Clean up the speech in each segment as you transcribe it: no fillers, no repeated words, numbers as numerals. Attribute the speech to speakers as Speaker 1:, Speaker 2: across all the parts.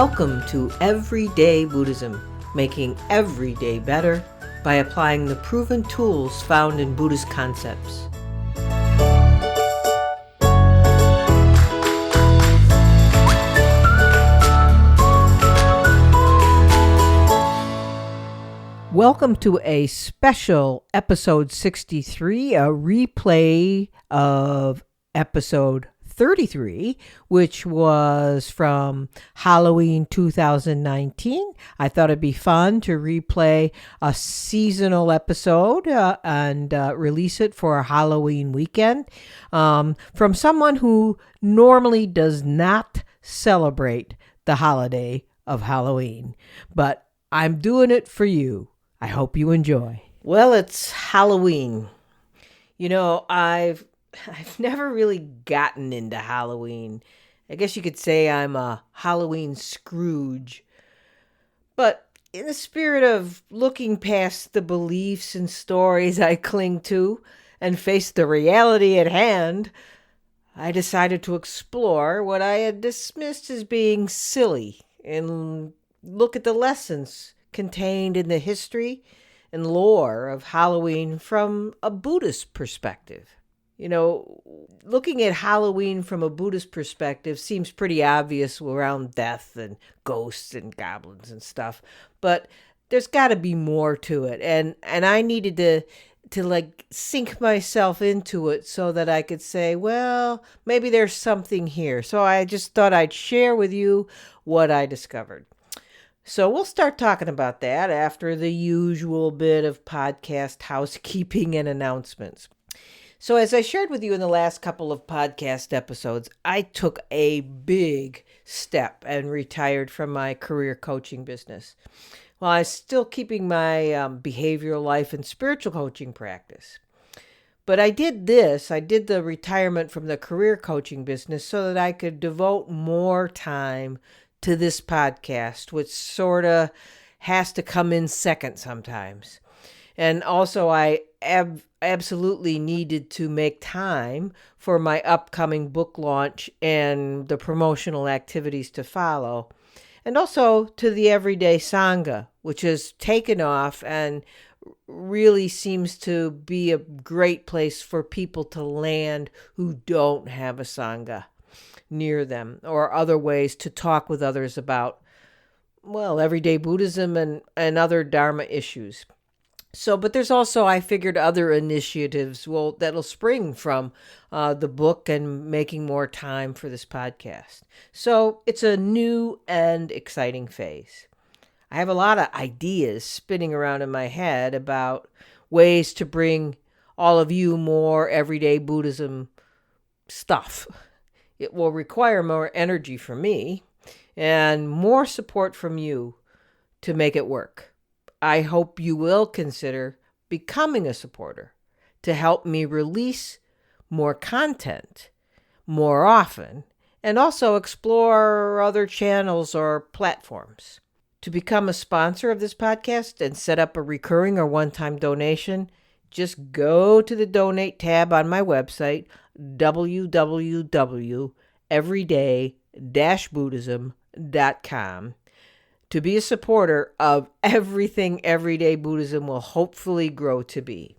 Speaker 1: Welcome to Everyday Buddhism, making every day better by applying the proven tools found in Buddhist concepts. Welcome to a special episode 63, a replay of episode 33, which was from Halloween 2019. I thought it'd be fun to replay a seasonal episode and release it for a Halloween weekend from someone who normally does not celebrate the holiday of Halloween. But I'm doing it for you. I hope you enjoy. Well, it's Halloween. You know, I've never really gotten into Halloween. I guess you could say I'm a Halloween Scrooge. But in the spirit of looking past the beliefs and stories I cling to and face the reality at hand, I decided to explore what I had dismissed as being silly and look at the lessons contained in the history and lore of Halloween from a Buddhist perspective. You know, looking at Halloween from a Buddhist perspective seems pretty obvious around death and ghosts and goblins and stuff, but there's got to be more to it. And I needed to like sink myself into it so that I could say, well, maybe there's something here. So I just thought I'd share with you what I discovered. So we'll start talking about that after the usual bit of podcast housekeeping and announcements. So as I shared with you in the last couple of podcast episodes, I took a big step and retired from my career coaching business. While I was still keeping my behavioral life and spiritual coaching practice. But I did the retirement from the career coaching business so that I could devote more time to this podcast, which sort of has to come in second sometimes. And also I absolutely needed to make time for my upcoming book launch and the promotional activities to follow. And also to the Everyday Sangha, which has taken off and really seems to be a great place for people to land who don't have a Sangha near them, or other ways to talk with others about, well, everyday Buddhism and other Dharma issues. So, but there's also, I figured, other initiatives that'll spring from the book and making more time for this podcast. So it's a new and exciting phase. I have a lot of ideas spinning around in my head about ways to bring all of you more everyday Buddhism stuff. It will require more energy from me and more support from you to make it work. I hope you will consider becoming a supporter to help me release more content more often and also explore other channels or platforms. To become a sponsor of this podcast and set up a recurring or one-time donation, just go to the donate tab on my website, www.everyday-buddhism.com, to be a supporter of everything Everyday Buddhism will hopefully grow to be.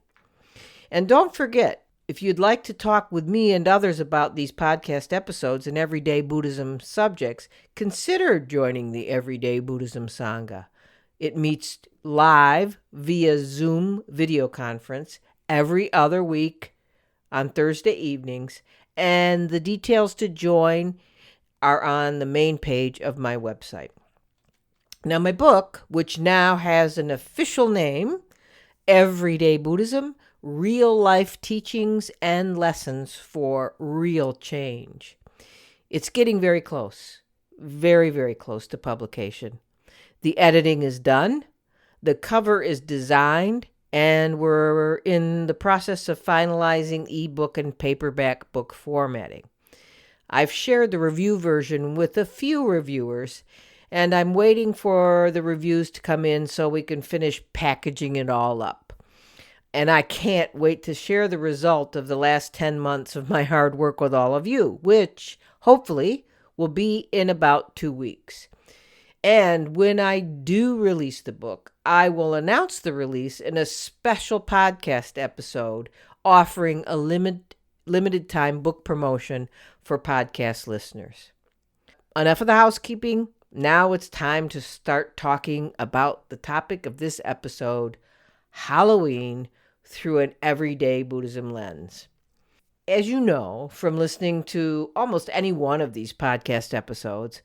Speaker 1: And don't forget, if you'd like to talk with me and others about these podcast episodes and Everyday Buddhism subjects, consider joining the Everyday Buddhism Sangha. It meets live via Zoom video conference every other week on Thursday evenings, and the details to join are on the main page of my website. Now, my book, which now has an official name, Everyday Buddhism, Real-Life Teachings and Lessons for Real Change. It's getting very close, very, very close to publication. The editing is done, the cover is designed, and we're in the process of finalizing ebook and paperback book formatting. I've shared the review version with a few reviewers, and I'm waiting for the reviews to come in so we can finish packaging it all up. And I can't wait to share the result of the last 10 months of my hard work with all of you, which hopefully will be in about 2 weeks. And when I do release the book, I will announce the release in a special podcast episode offering a limited time book promotion for podcast listeners. Enough of the housekeeping. Now it's time to start talking about the topic of this episode, Halloween, through an everyday Buddhism lens. As you know from listening to almost any one of these podcast episodes,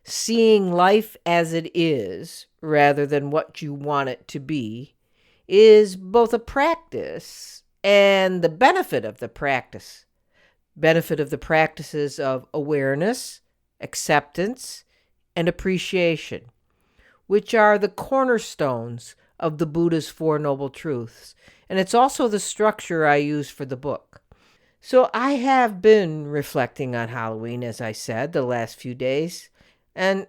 Speaker 1: seeing life as it is rather than what you want it to be is both a practice and the benefit of the practice. Benefit of the practices of awareness, acceptance, and appreciation, which are the cornerstones of the Buddha's Four Noble Truths. And it's also the structure I use for the book. So I have been reflecting on Halloween, as I said, the last few days. And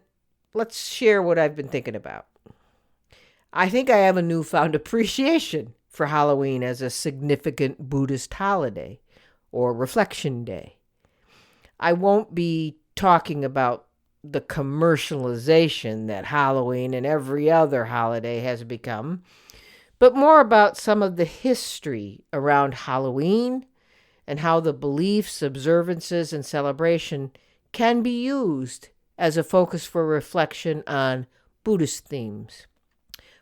Speaker 1: let's share what I've been thinking about. I think I have a newfound appreciation for Halloween as a significant Buddhist holiday or reflection day. I won't be talking about the commercialization that Halloween and every other holiday has become, but more about some of the history around Halloween and how the beliefs, observances, and celebration can be used as a focus for reflection on Buddhist themes,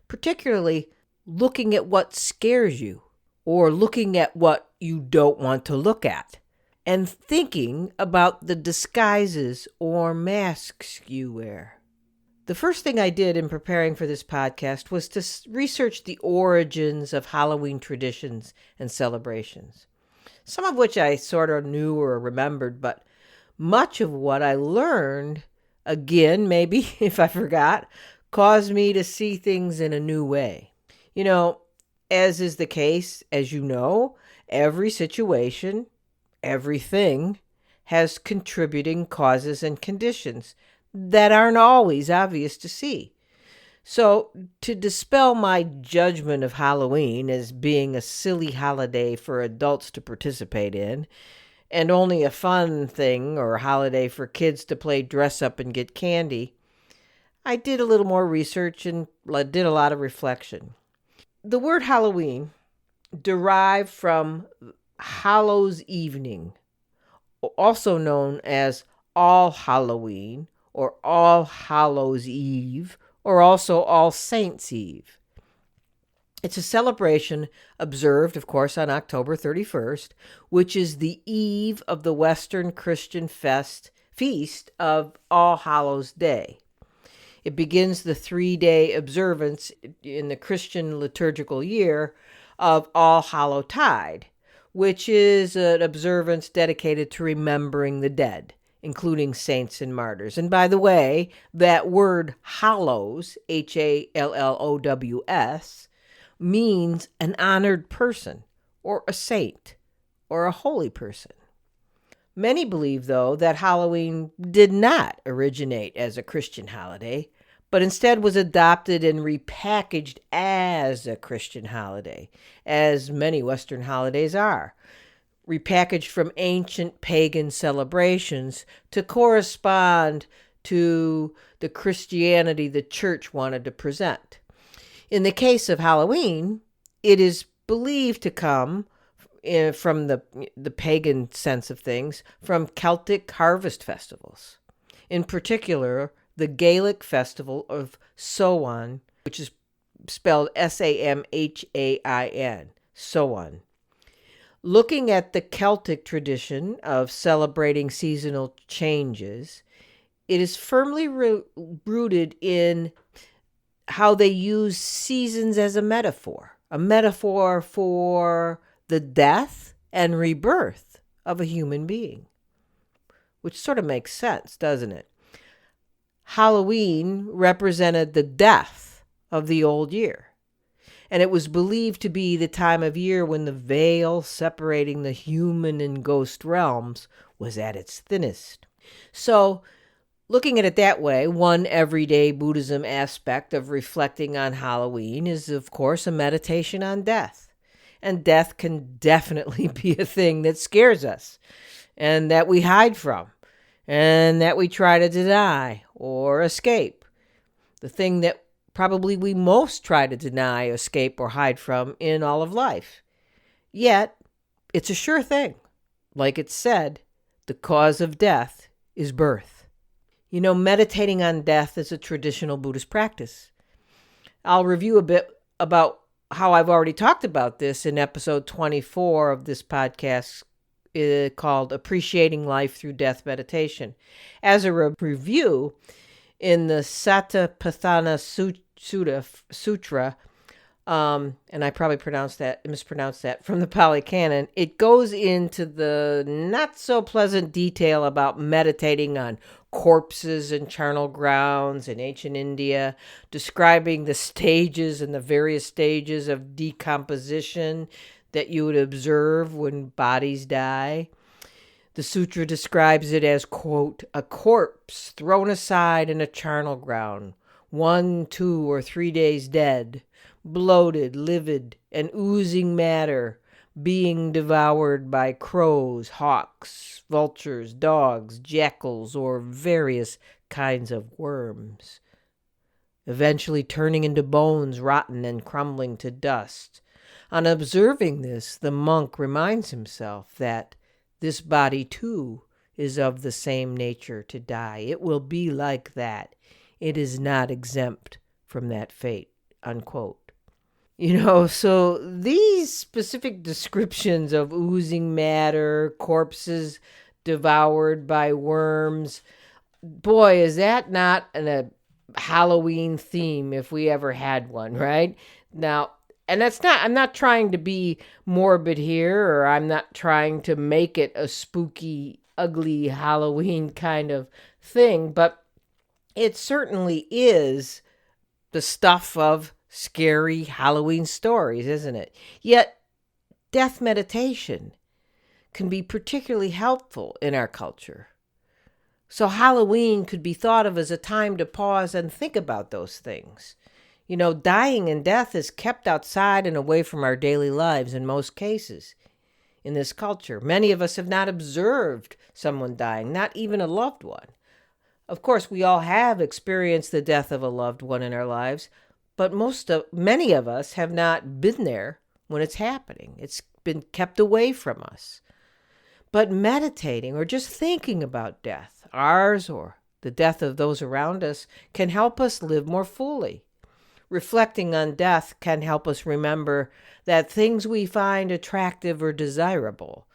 Speaker 1: particularly looking at what scares you or looking at what you don't want to look at, and thinking about the disguises or masks you wear. The first thing I did in preparing for this podcast was to research the origins of Halloween traditions and celebrations, some of which I sort of knew or remembered, but much of what I learned, again, maybe if I forgot, caused me to see things in a new way. You know, as is the case, as you know, every situation, everything has contributing causes and conditions that aren't always obvious to see. So, to dispel my judgment of Halloween as being a silly holiday for adults to participate in, and only a fun thing or holiday for kids to play dress up and get candy, I did a little more research and did a lot of reflection. The word Halloween derived from Hallows Evening, also known as All Halloween or All Hallows Eve, or also All Saints Eve. It's a celebration observed, of course, on October 31st, which is the eve of the Western Christian feast of All Hallows Day. It begins the 3-day observance in the Christian liturgical year of All Hallowtide, which is an observance dedicated to remembering the dead, including saints and martyrs. And by the way, that word hallows, Hallows, means an honored person, or a saint, or a holy person. Many believe, though, that Halloween did not originate as a Christian holiday, but instead was adopted and repackaged as a Christian holiday, as many Western holidays are, repackaged from ancient pagan celebrations to correspond to the Christianity the church wanted to present. In the case of Halloween, it is believed to come from the pagan sense of things, from Celtic harvest festivals. In particular, the Gaelic festival of Samhain, which is spelled Samhain, Samhain. Looking at the Celtic tradition of celebrating seasonal changes, it is firmly rooted in how they use seasons as a metaphor for the death and rebirth of a human being, which sort of makes sense, doesn't it? Halloween represented the death of the old year, and it was believed to be the time of year when the veil separating the human and ghost realms was at its thinnest. So, looking at it that way, one everyday Buddhism aspect of reflecting on Halloween is, of course, a meditation on death. And death can definitely be a thing that scares us and that we hide from and that we try to deny or escape. the thing that probably we most try to deny, escape, or hide from in all of life. Yet, it's a sure thing. Like it said, the cause of death is birth. Meditating on death is a traditional Buddhist practice. I'll review a bit about how I've already talked about this in episode 24 of this podcast called Appreciating Life Through Death Meditation. As a review, in the Satipatthana Sutra, and I probably mispronounced that, from the Pali Canon, it goes into the not so pleasant detail about meditating on corpses and charnel grounds in ancient India, describing the stages and the various stages of decomposition that you would observe when bodies die. The sutra describes it as, quote, a corpse thrown aside in a charnel ground, 1, 2, or 3 days dead, bloated, livid, and oozing matter, being devoured by crows, hawks, vultures, dogs, jackals, or various kinds of worms, eventually turning into bones, rotten and crumbling to dust. On observing this, the monk reminds himself that this body, too, is of the same nature to die. It will be like that. It is not exempt from that fate, unquote. So these specific descriptions of oozing matter, corpses devoured by worms, boy, is that not a Halloween theme if we ever had one, right? Now, and I'm not trying to be morbid here, or I'm not trying to make it a spooky, ugly Halloween kind of thing, but it certainly is the stuff of scary Halloween stories, isn't it? Yet, death meditation can be particularly helpful in our culture. So Halloween could be thought of as a time to pause and think about those things. Dying and death is kept outside and away from our daily lives in most cases in this culture. Many of us have not observed someone dying, not even a loved one. Of course, we all have experienced the death of a loved one in our lives, but many of us have not been there when it's happening. It's been kept away from us. But meditating or just thinking about death, ours or the death of those around us, can help us live more fully. Reflecting on death can help us remember that things we find attractive or desirable,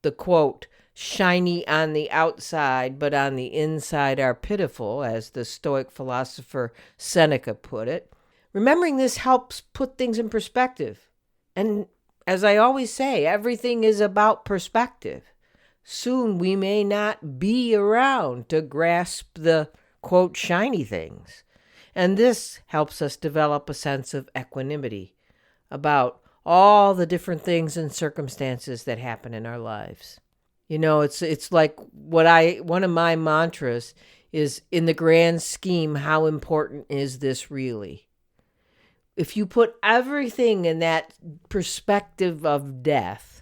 Speaker 1: the quote, shiny on the outside but on the inside are pitiful, as the Stoic philosopher Seneca put it. Remembering this helps put things in perspective. And as I always say, everything is about perspective. Soon we may not be around to grasp the, quote, shiny things. And this helps us develop a sense of equanimity about all the different things and circumstances that happen in our lives. It's like one of my mantras is, in the grand scheme, how important is this really? If you put everything in that perspective of death,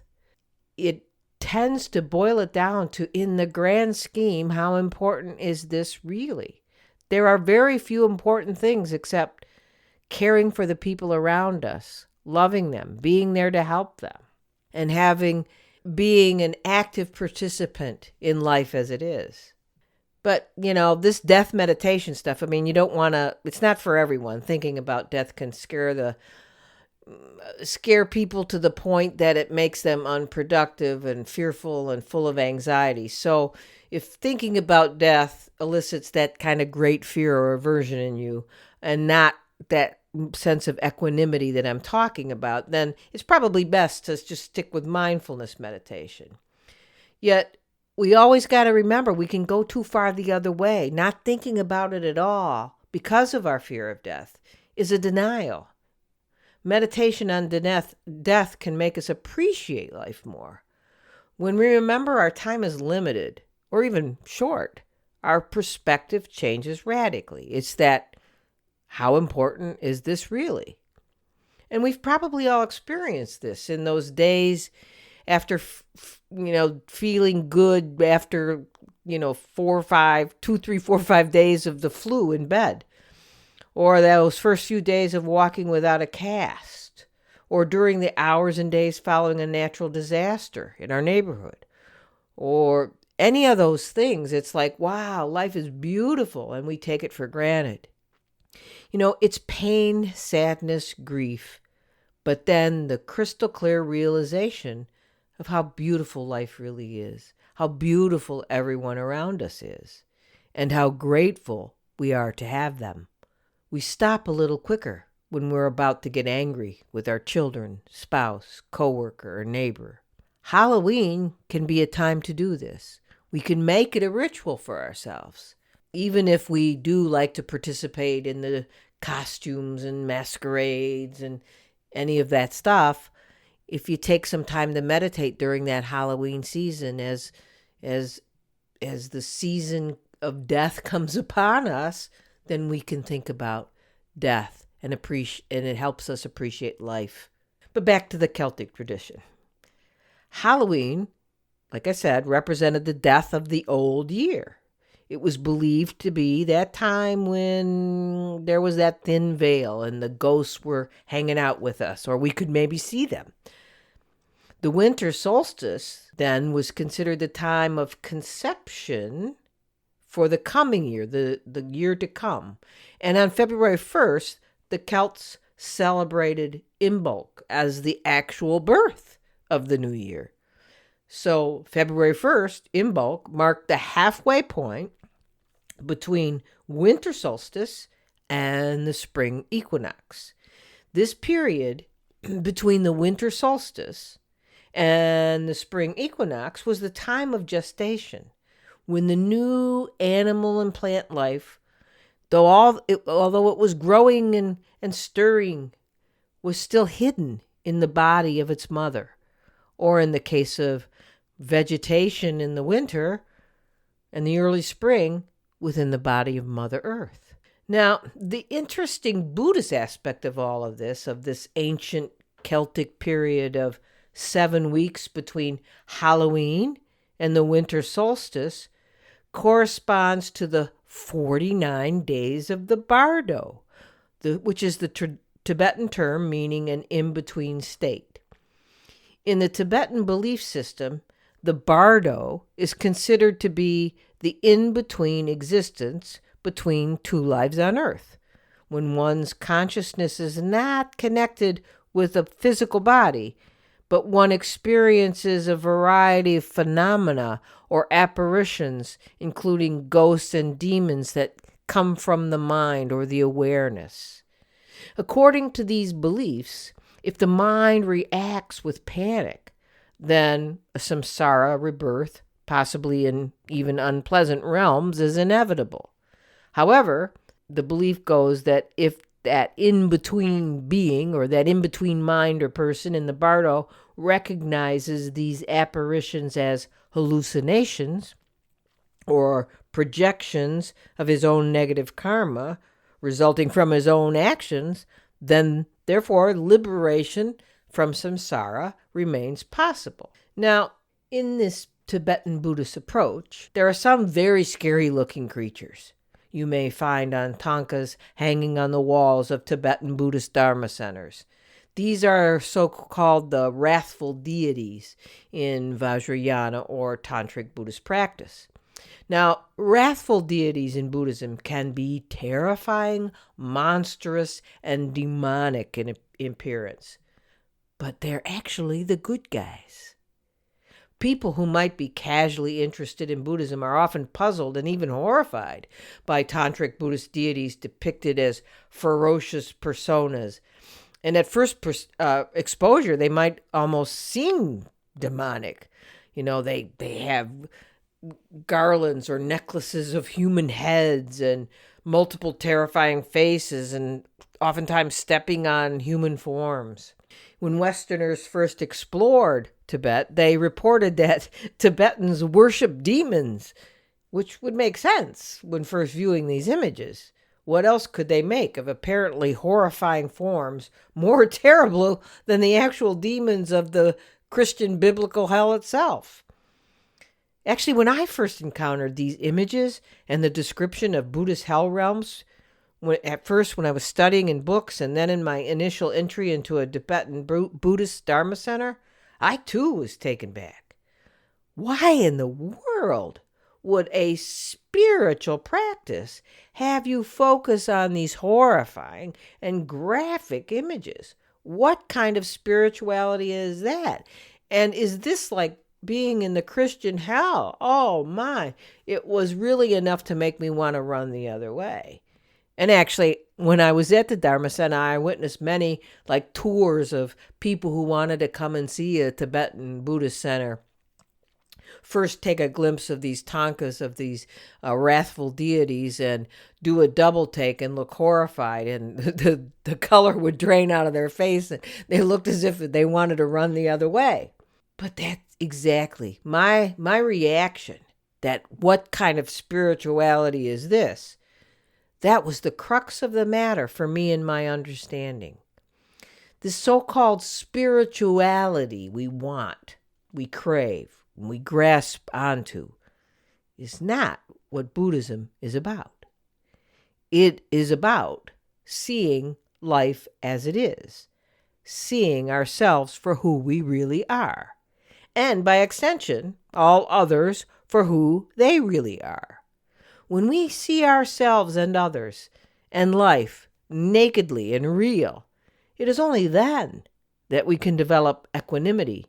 Speaker 1: it tends to boil it down to, in the grand scheme, how important is this really? There are very few important things except caring for the people around us, loving them, being there to help them, and being an active participant in life as it is. But, this death meditation stuff, you don't want to, it's not for everyone. Thinking about death can scare people to the point that it makes them unproductive and fearful and full of anxiety. So if thinking about death elicits that kind of great fear or aversion in you, and not that sense of equanimity that I'm talking about, then it's probably best to just stick with mindfulness meditation. Yet, we always got to remember we can go too far the other way. Not thinking about it at all because of our fear of death is a denial. Meditation on death can make us appreciate life more. When we remember our time is limited, or even short, our perspective changes radically. It's that, how important is this really? And we've probably all experienced this in those days after, feeling good after, 2, 3, 4, 5 days of the flu in bed. or those first few days of walking without a cast, or during the hours and days following a natural disaster in our neighborhood, or any of those things. It's like, wow, life is beautiful, and we take it for granted. It's pain, sadness, grief, but then the crystal clear realization of how beautiful life really is, how beautiful everyone around us is, and how grateful we are to have them. We stop a little quicker when we're about to get angry with our children, spouse, coworker, or neighbor. Halloween can be a time to do this. We can make it a ritual for ourselves. Even if we do like to participate in the costumes and masquerades and any of that stuff, if you take some time to meditate during that Halloween season as the season of death comes upon us, then we can think about death and it helps us appreciate life. But back to the Celtic tradition. Halloween, like I said, represented the death of the old year. It was believed to be that time when there was that thin veil and the ghosts were hanging out with us, or we could maybe see them. The winter solstice then was considered the time of conception for the coming year, the year to come. And on February 1st, the Celts celebrated Imbolc as the actual birth of the new year. So February 1st, Imbolc marked the halfway point between winter solstice and the spring equinox. This period between the winter solstice and the spring equinox was the time of gestation, when the new animal and plant life, although it was growing and stirring, was still hidden in the body of its mother, or in the case of vegetation in the winter and the early spring, within the body of Mother Earth. Now, the interesting Buddhist aspect of all of this ancient Celtic period of 7 weeks between Halloween and the winter solstice, corresponds to the 49 days of the Bardo, which is the Tibetan term meaning an in-between state. In the Tibetan belief system, the Bardo is considered to be the in-between existence between two lives on earth, when one's consciousness is not connected with a physical body, but one experiences a variety of phenomena or apparitions, including ghosts and demons that come from the mind or the awareness. According to these beliefs, if the mind reacts with panic, then a samsara rebirth, possibly in even unpleasant realms, is inevitable. However, the belief goes that if that in-between being or that in-between mind or person in the Bardo recognizes these apparitions as hallucinations or projections of his own negative karma resulting from his own actions, then therefore liberation from samsara remains possible. Now, in this Tibetan Buddhist approach, there are some very scary looking creatures you may find on tankas hanging on the walls of Tibetan Buddhist Dharma centers. These are so-called the wrathful deities in Vajrayana or Tantric Buddhist practice. Now, wrathful deities in Buddhism can be terrifying, monstrous, and demonic in appearance, but they're actually the good guys. People who might be casually interested in Buddhism are often puzzled and even horrified by Tantric Buddhist deities depicted as ferocious personas. And at first exposure, they might almost seem demonic. They have garlands or necklaces of human heads and multiple terrifying faces and oftentimes stepping on human forms. When Westerners first explored Tibet, they reported that Tibetans worship demons, which would make sense when first viewing these images. What else could they make of apparently horrifying forms more terrible than the actual demons of the Christian biblical hell itself? Actually, when I first encountered these images and the description of Buddhist hell realms, At first, when I was studying in books and then in my initial entry into a Tibetan Buddhist Dharma center, I too was taken back. Why in the world would a spiritual practice have you focus on these horrifying and graphic images? What kind of spirituality is that? And is this like being in the Christian hell? Oh my, it was really enough to make me want to run the other way. And actually, when I was at the Dharma Center, I witnessed many like tours of people who wanted to come and see a Tibetan Buddhist center. First, take a glimpse of these tankas, of these wrathful deities, and do a double take and look horrified. And the color would drain out of their face, and they looked as if they wanted to run the other way. But that's exactly my reaction. That what kind of spirituality is this? That was the crux of the matter for me in my understanding. This so-called spirituality we want, we crave, we grasp onto, is not what Buddhism is about. It is about seeing life as it is, seeing ourselves for who we really are, and by extension, all others for who they really are. When we see ourselves and others and life nakedly and real, it is only then that we can develop equanimity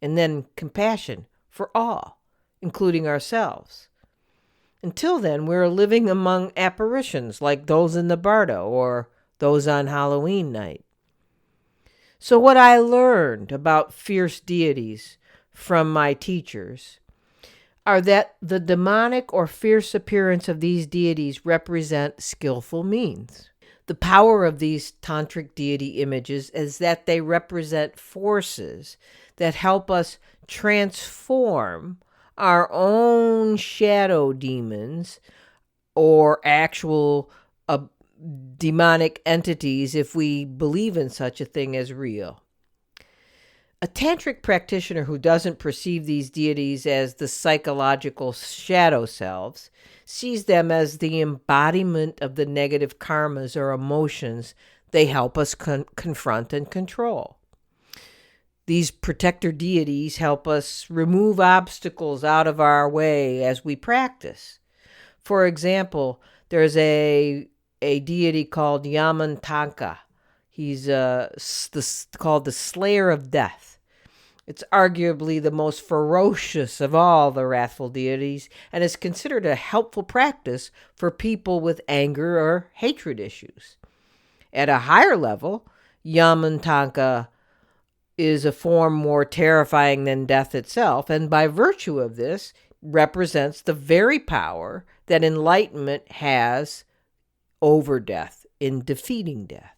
Speaker 1: and then compassion for all, including ourselves. Until then, we're living among apparitions like those in the Bardo or those on Halloween night. So what I learned about fierce deities from my teachers are that the demonic or fierce appearance of these deities represent skillful means. The power of these tantric deity images is that they represent forces that help us transform our own shadow demons or actual demonic entities, if we believe in such a thing as real. A tantric practitioner who doesn't perceive these deities as the psychological shadow selves sees them as the embodiment of the negative karmas or emotions they help us confront and control. These protector deities help us remove obstacles out of our way as we practice. For example, there's a deity called Yamantanka. He's called the Slayer of Death. It's arguably the most ferocious of all the wrathful deities and is considered a helpful practice for people with anger or hatred issues. At a higher level, Yamantanka is a form more terrifying than death itself, and by virtue of this, represents the very power that enlightenment has over death in defeating death.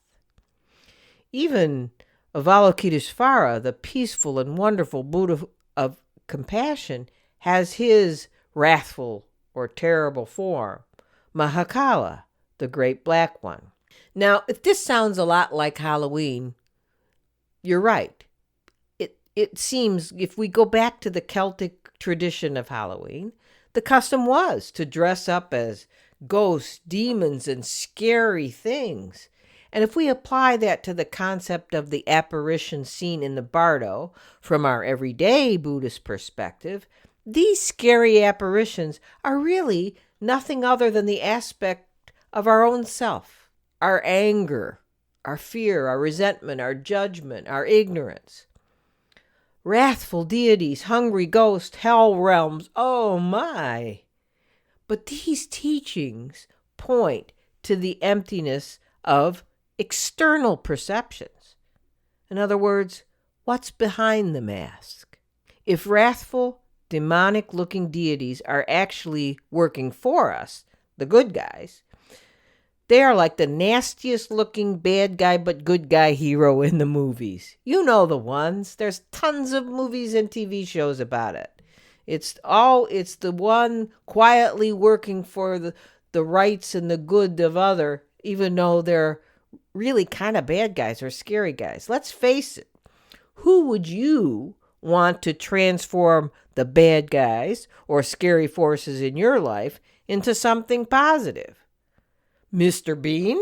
Speaker 1: Even Avalokiteshvara, the peaceful and wonderful Buddha of compassion, has his wrathful or terrible form, Mahakala, the great black one. Now, if this sounds a lot like Halloween, you're right. It seems, if we go back to the Celtic tradition of Halloween, the custom was to dress up as ghosts, demons, and scary things. And if we apply that to the concept of the apparitions seen in the Bardo from our everyday Buddhist perspective, these scary apparitions are really nothing other than the aspect of our own self, our anger, our fear, our resentment, our judgment, our ignorance. Wrathful deities, hungry ghosts, hell realms, oh my! But these teachings point to the emptiness of external perceptions. In other words, what's behind the mask? If wrathful, demonic-looking deities are actually working for us, the good guys, they are like the nastiest-looking bad guy but good guy hero in the movies. You know the ones. There's tons of movies and TV shows about it. It's the one quietly working for the rights and the good of other, even though they're really kind of bad guys or scary guys. Let's face it. Who would you want to transform the bad guys or scary forces in your life into something positive? Mr. Bean,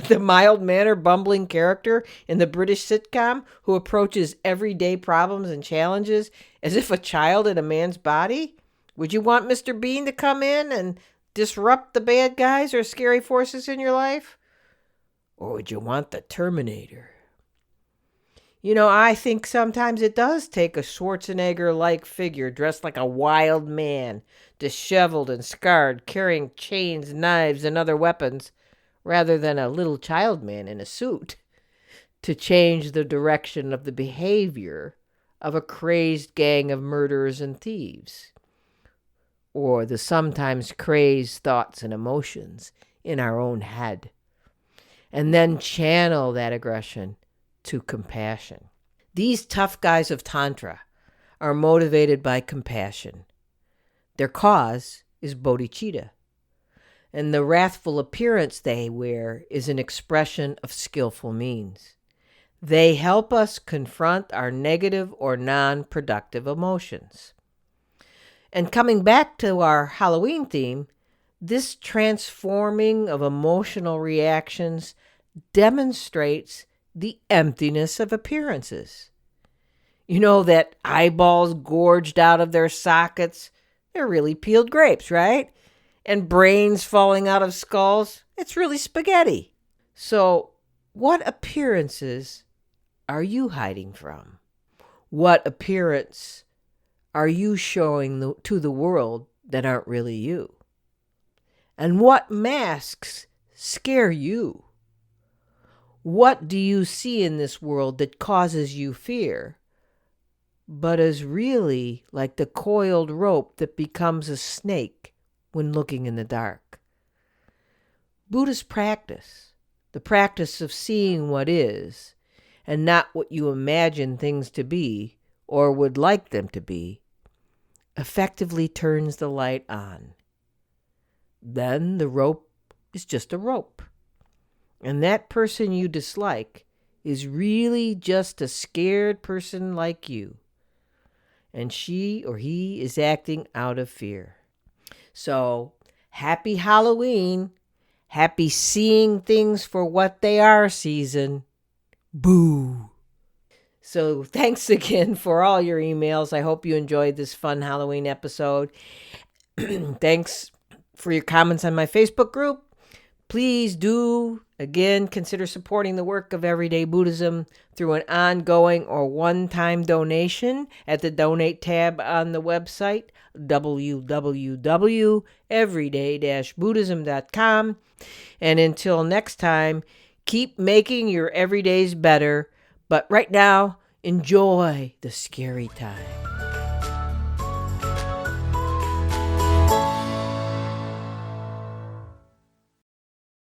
Speaker 1: the mild-mannered, bumbling character in the British sitcom who approaches everyday problems and challenges as if a child in a man's body? Would you want Mr. Bean to come in and disrupt the bad guys or scary forces in your life? Or would you want the Terminator? I think sometimes it does take a Schwarzenegger-like figure dressed like a wild man, disheveled and scarred, carrying chains, knives, and other weapons, rather than a little child man in a suit, to change the direction of the behavior of a crazed gang of murderers and thieves, or the sometimes crazed thoughts and emotions in our own head, and then channel that aggression to compassion. These tough guys of Tantra are motivated by compassion. Their cause is bodhicitta, and the wrathful appearance they wear is an expression of skillful means. They help us confront our negative or non-productive emotions. And coming back to our Halloween theme, this transforming of emotional reactions demonstrates the emptiness of appearances. That eyeballs gorged out of their sockets, they're really peeled grapes, right? And brains falling out of skulls, it's really spaghetti. So, what appearances are you hiding from? What appearance are you showing to the world that aren't really you? And what masks scare you? What do you see in this world that causes you fear, but is really like the coiled rope that becomes a snake when looking in the dark? Buddhist practice, the practice of seeing what is, and not what you imagine things to be or would like them to be, effectively turns the light on. Then the rope is just a rope. And that person you dislike is really just a scared person like you. And she or he is acting out of fear. So, happy Halloween. Happy seeing things for what they are season. Boo. So, thanks again for all your emails. I hope you enjoyed this fun Halloween episode. Thanks for your comments on my Facebook group. Please do, again, consider supporting the work of Everyday Buddhism through an ongoing or one-time donation at the Donate tab on the website, www.everyday-buddhism.com. And until next time, keep making your everydays better, but right now, enjoy the scary time.